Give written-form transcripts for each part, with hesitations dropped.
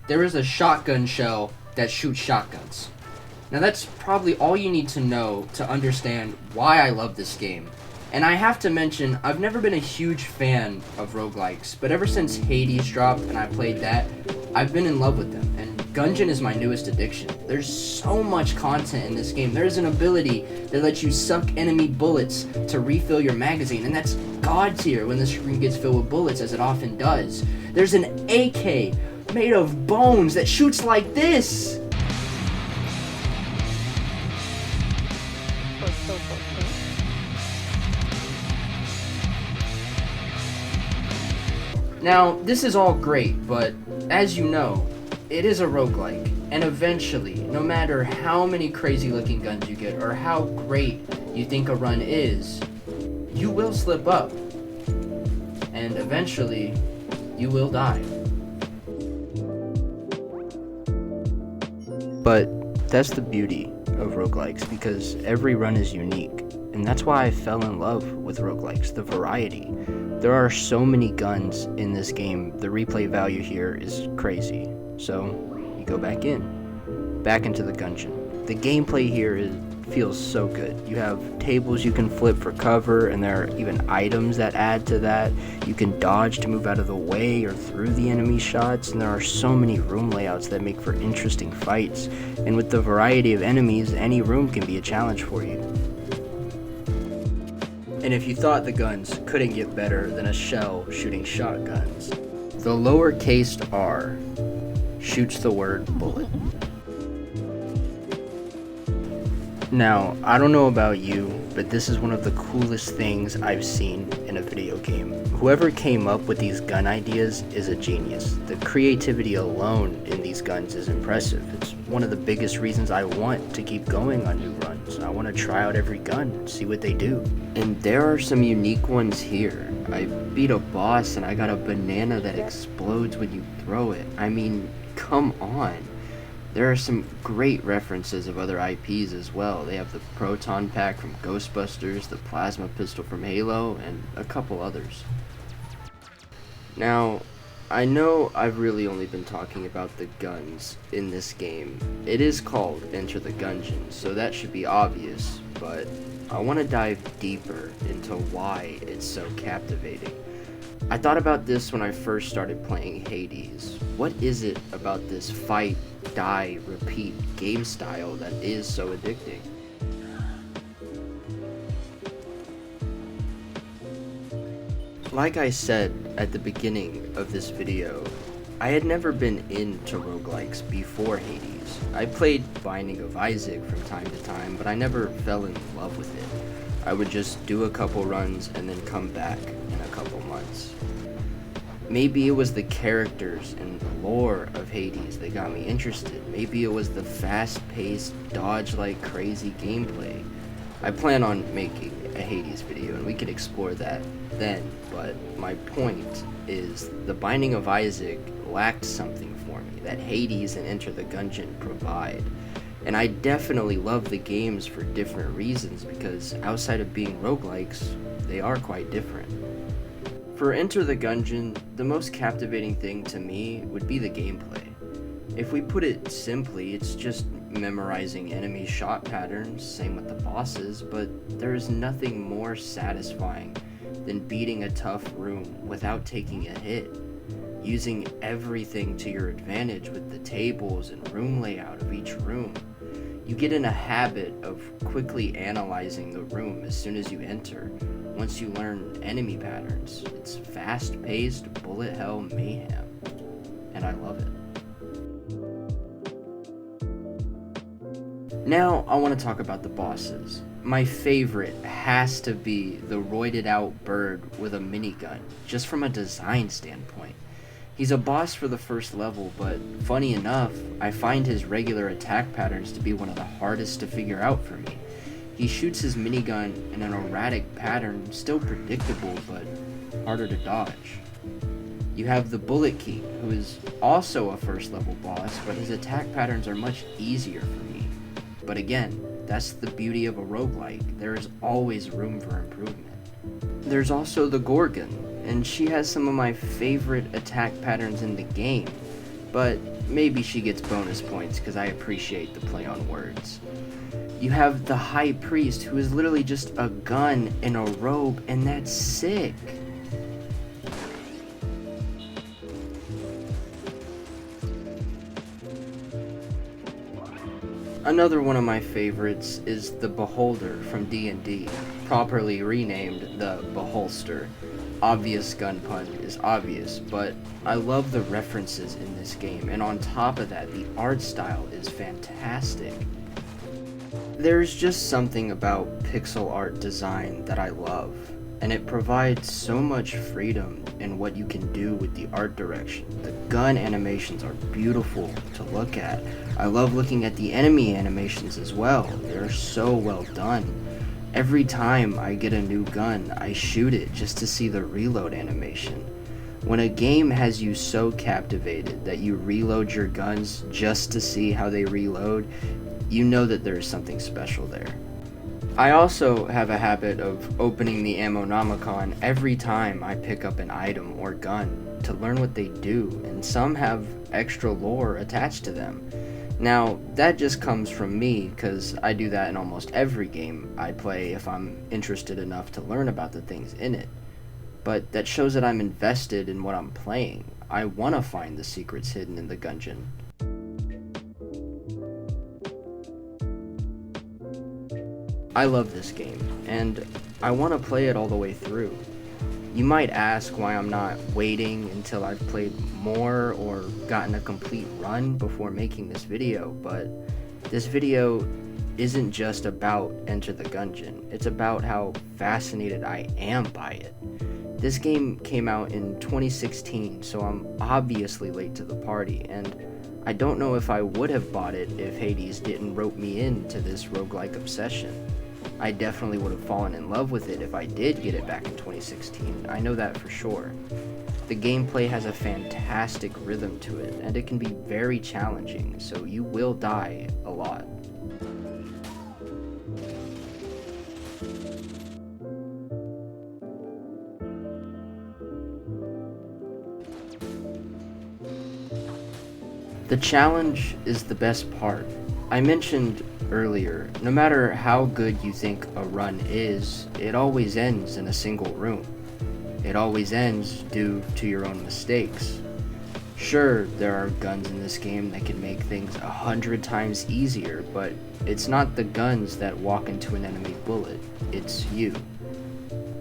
there is a shotgun shell that shoots shotguns. Now that's probably all you need to know to understand why I love this game. And I have to mention, I've never been a huge fan of roguelikes, but ever since Hades dropped and I played that, I've been in love with them, and Gungeon is my newest addiction. There's so much content in this game. There's an ability that lets you suck enemy bullets to refill your magazine, and that's god tier when the screen gets filled with bullets, as it often does. There's an AK made of bones that shoots like this! Now, this is all great, but as you know, it is a roguelike, and eventually, no matter how many crazy looking guns you get or how great you think a run is, you will slip up, and eventually, you will die. But that's the beauty of roguelikes, because every run is unique, and that's why I fell in love with roguelikes, the variety. There are so many guns in this game, the replay value here is crazy. So, you go back into the Gungeon. The gameplay here feels so good. You have tables you can flip for cover, and there are even items that add to that. You can dodge to move out of the way or through the enemy shots, and there are so many room layouts that make for interesting fights. And with the variety of enemies, any room can be a challenge for you. And if you thought the guns couldn't get better than a shell shooting shotguns, the lowercase r shoots the word bullet. Now, I don't know about you, but this is one of the coolest things I've seen in a video game. Whoever came up with these gun ideas is a genius. The creativity alone in these guns is impressive. It's one of the biggest reasons I want to keep going on new runs. I want to try out every gun and see what they do. And there are some unique ones here. I beat a boss and I got a banana that explodes when you throw it. I mean, come on. There are some great references of other IPs as well. They have the proton pack from Ghostbusters, the plasma pistol from Halo, and a couple others. Now, I know I've really only been talking about the guns in this game. It is called Enter the Gungeon, so that should be obvious, but I want to dive deeper into why it's so captivating. I thought about this when I first started playing Hades. What is it about this fight, die, repeat game style that is so addicting? Like I said at the beginning of this video, I had never been into roguelikes before Hades. I played Binding of Isaac from time to time, but I never fell in love with it. I would just do a couple runs and then come back in a couple months. Maybe it was the characters and lore of Hades that got me interested. Maybe it was the fast-paced, dodge-like crazy gameplay. I plan on making a Hades video and we could explore that then, but my point is the Binding of Isaac lacked something for me that Hades and Enter the Gungeon provide. And I definitely love the games for different reasons because outside of being roguelikes, they are quite different. For Enter the Gungeon, the most captivating thing to me would be the gameplay. If we put it simply, it's just memorizing enemy shot patterns, same with the bosses, but there is nothing more satisfying than beating a tough room without taking a hit. Using everything to your advantage with the tables and room layout of each room. You get in a habit of quickly analyzing the room as soon as you enter. Once you learn enemy patterns, it's fast-paced, bullet hell mayhem, and I love it. Now I want to talk about the bosses. My favorite has to be the roided out bird with a minigun, just from a design standpoint. He's a boss for the first level, but funny enough, I find his regular attack patterns to be one of the hardest to figure out for me. He shoots his minigun in an erratic pattern, still predictable, but harder to dodge. You have the Bullet King, who is also a first level boss, but his attack patterns are much easier for me. But again, that's the beauty of a roguelike. There is always room for improvement. There's also the Gorgon, and she has some of my favorite attack patterns in the game, but maybe she gets bonus points because I appreciate the play on words. You have the High Priest, who is literally just a gun and a robe, and that's sick. Another one of my favorites is the Beholder from D&D, properly renamed the Beholster. Obvious gun pun is obvious, but I love the references in this game, and on top of that, the art style is fantastic. There's just something about pixel art design that I love, and it provides so much freedom in what you can do with the art direction. The gun animations are beautiful to look at. I love looking at the enemy animations as well. They're so well done. Every time I get a new gun, I shoot it just to see the reload animation. When a game has you so captivated that you reload your guns just to see how they reload, you know that there's something special there. I also have a habit of opening the Ammonomicon every time I pick up an item or gun to learn what they do, and some have extra lore attached to them. Now, that just comes from me, because I do that in almost every game I play if I'm interested enough to learn about the things in it. But that shows that I'm invested in what I'm playing. I want to find the secrets hidden in the gungeon. I love this game, and I want to play it all the way through. You might ask why I'm not waiting until I've played more or gotten a complete run before making this video, but this video isn't just about Enter the Gungeon, it's about how fascinated I am by it. This game came out in 2016, so I'm obviously late to the party, and I don't know if I would have bought it if Hades didn't rope me into this roguelike obsession. I definitely would have fallen in love with it if I did get it back in 2016, I know that for sure. The gameplay has a fantastic rhythm to it, and it can be very challenging, so you will die a lot. The challenge is the best part. I mentioned earlier, no matter how good you think a run is, it always ends in a single room. It always ends due to your own mistakes. Sure, there are guns in this game that can make things 100 times easier, but it's not the guns that walk into an enemy bullet, it's you.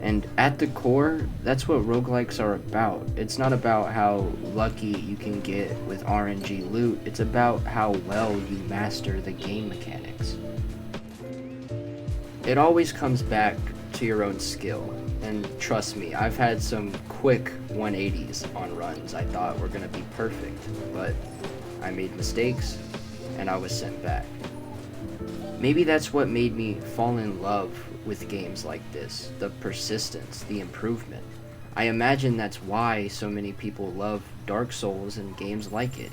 And at the core, that's what roguelikes are about. It's not about how lucky you can get with RNG loot, it's about how well you master the game mechanics. It always comes back to your own skill, and trust me, I've had some quick 180s on runs I thought were gonna be perfect, but I made mistakes, and I was sent back. Maybe that's what made me fall in love with games like this, the persistence, the improvement. I imagine that's why so many people love Dark Souls and games like it.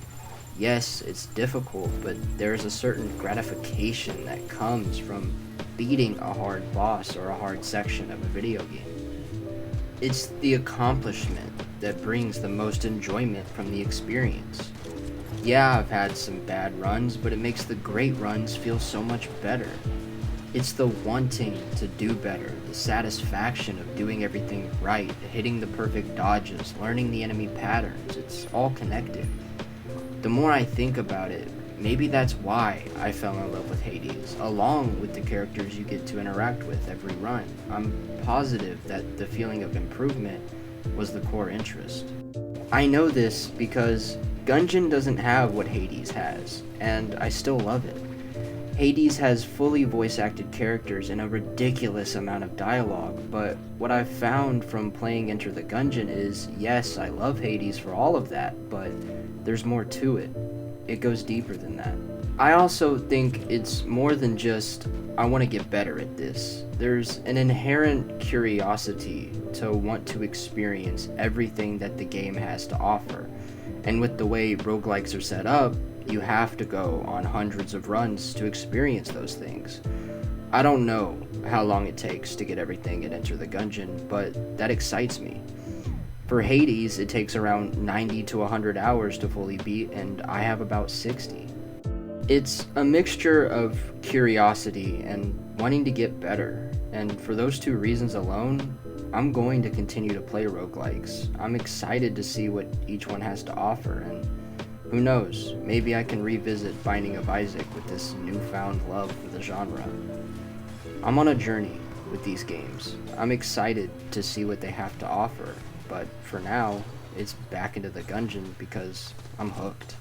Yes, it's difficult, but there's a certain gratification that comes from beating a hard boss or a hard section of a video game. It's the accomplishment that brings the most enjoyment from the experience. Yeah, I've had some bad runs, but it makes the great runs feel so much better. It's the wanting to do better, the satisfaction of doing everything right, hitting the perfect dodges, learning the enemy patterns, it's all connected. The more I think about it, maybe that's why I fell in love with Hades, along with the characters you get to interact with every run. I'm positive that the feeling of improvement was the core interest. I know this because Gungeon doesn't have what Hades has, and I still love it. Hades has fully voice-acted characters and a ridiculous amount of dialogue, but what I've found from playing Enter the Gungeon is, yes, I love Hades for all of that, but there's more to it. It goes deeper than that. I also think it's more than just, I want to get better at this. There's an inherent curiosity to want to experience everything that the game has to offer, and with the way roguelikes are set up, you have to go on hundreds of runs to experience those things. I don't know how long it takes to get everything at Enter the Gungeon, but that excites me. For Hades, it takes around 90 to 100 hours to fully beat, and I have about 60. It's a mixture of curiosity and wanting to get better, and for those two reasons alone, I'm going to continue to play roguelikes. I'm excited to see what each one has to offer, and who knows, maybe I can revisit Binding of Isaac with this newfound love for the genre. I'm on a journey with these games. I'm excited to see what they have to offer, but for now, it's back into the gungeon because I'm hooked.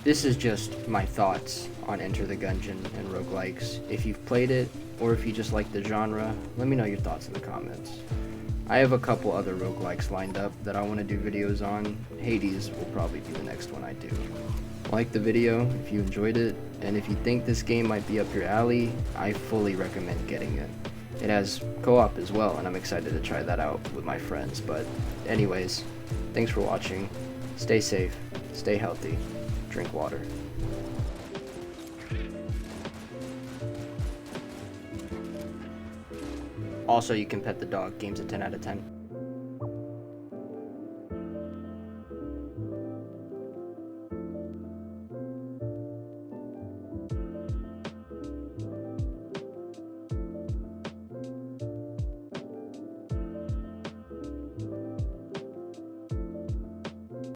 This is just my thoughts on Enter the Gungeon and roguelikes. If you've played it, or if you just like the genre, let me know your thoughts in the comments. I have a couple other roguelikes lined up that I want to do videos on. Hades will probably be the next one I do. Like the video if you enjoyed it, and if you think this game might be up your alley, I fully recommend getting it. It has co-op as well, and I'm excited to try that out with my friends. But anyways, thanks for watching. Stay safe, stay healthy, drink water. Also, you can pet the dog. Game's a 10 out of 10.